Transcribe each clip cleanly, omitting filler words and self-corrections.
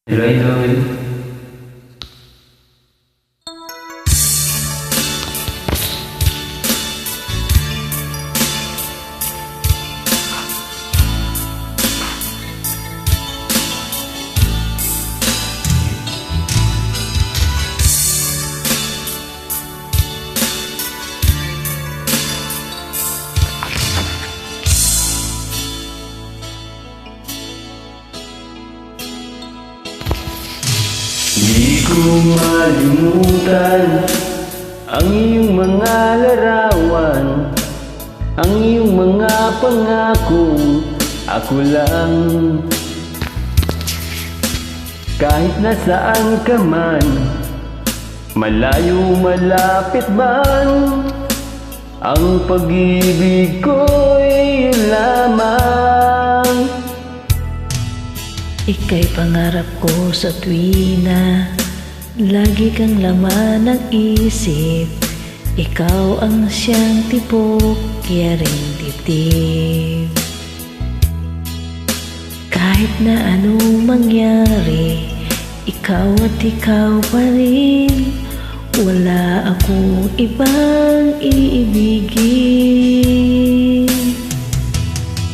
Hello, idol. Di ko malimutan ang iyong mga larawan, ang iyong mga pangakong ako lang. Kahit nasaan ka man, malayo malapit man, ang pag-ibig ko'y yun lamang. Ika'y pangarap ko sa tuwina, lagi kang laman ng isip. Ikaw ang siyang tibok, yaring dibdib. Kahit na anong mangyari, ikaw at ikaw pa rin. Wala akong ibang iibigin.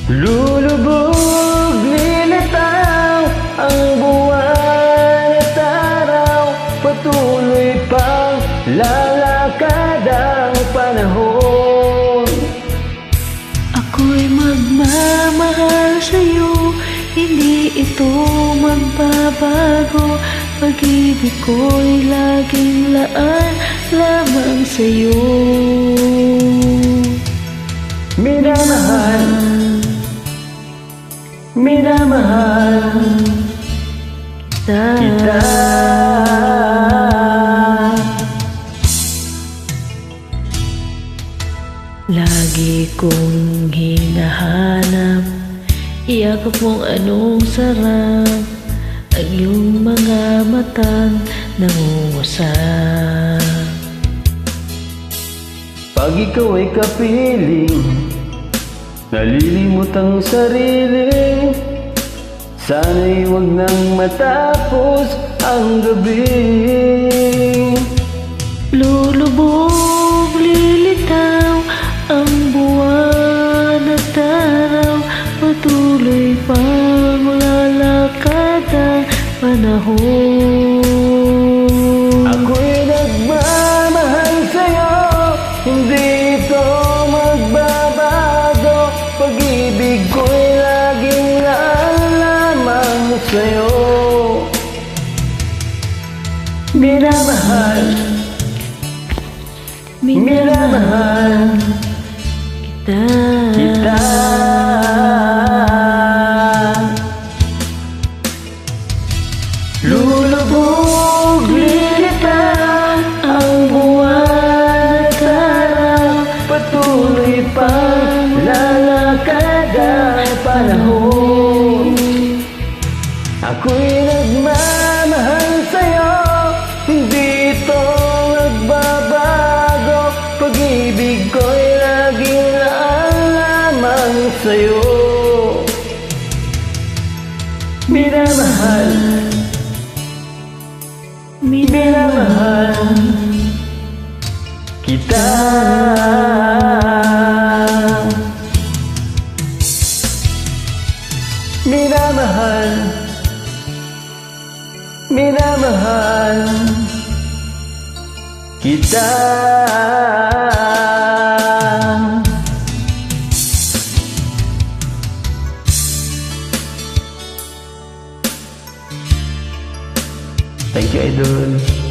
Lulubog, lilitaw ang buwan at araw, patuloy pang lalakad ang panahon. Ako'y magmamahal sa'yo, hindi ito magbabago. Pag-ibig ko'y laging laan lamang sa'yo. Minamahal, minamahal kita. Lagi kong hinahanap, iyakap mong anong sarap, ang iyong mga matang nangungusap. Pag ikaw ay kapiling, nalilimot ang sarili. Sana'y huwag nang matapos ang gabi. Lulubog, lilitaw ang buwan at araw, patuloy pang lalakad ang panahon. Ako'y nagmamahal sa'yo, hindi ito magbabago. Pag-ibig ko'y laging laan lamang sa'yo. Minamahal, minamahal kita. Lulubog, lilitaw ang buwan at araw, patuloy pang lalakad ang panahon. Ako'y nagmamahal sa'yo, hindi ito nagbabago. Pag-ibig ko'y laging laan lamang sa'yo. Minamahal, minamahal kita. Minamahal, minamahal kita. Thank you, idol.